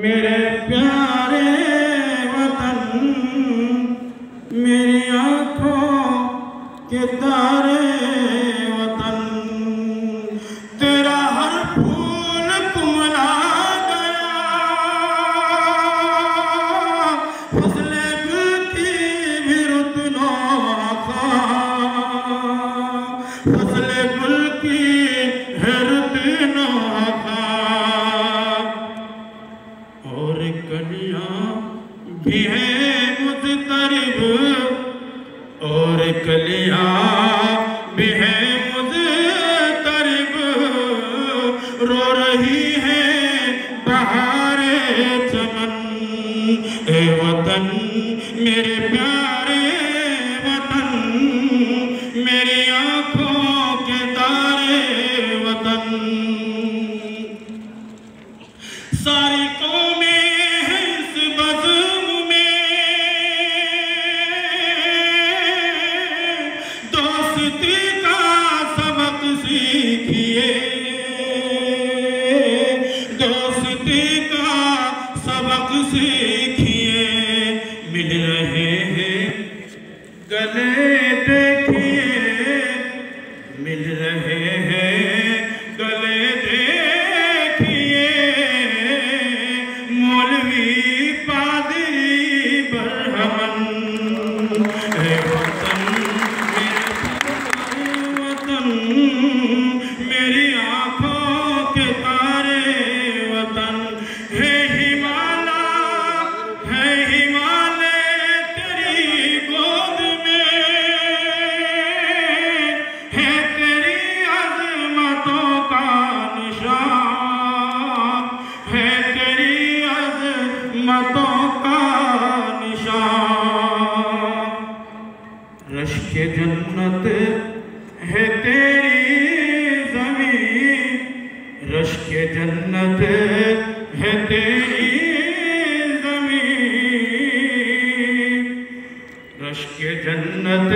मेरे प्यारे वतन, मेरी आँखों के तारे वतन, तेरा हर फूल कुमला गया, फसले गुल की भी रुत नौखा, फसले गुल की है रुत नौखा, और कलियां भी है मुज़तरिब, और कलियां भी है मुज़तरिब, रो रही है बहारे चमन। ए वतन मेरे प्यारे वतन, मेरी आँखों के तारे वतन, सारी कौमें हैं इस बज़्म में, दोस्ती का सबक सीखिए, दोस्ती का सबक सीखिए, मिल रहे हैं गले देखिए, मिल रहे हैं गले देखिए, मौलवी पादरी बरहमन। ए वतन मेरे वतन, मेरी आँखों के तारे वतन, है हिमालय तेरी गोद में, है तेरी अज़मतों का निशान, है तेरी अज़मतों का निशान, रश्क जन्नत है तेरी ज़मीं, रश्क जन्नत है तेरी ज़मीं, रश्क जन्नत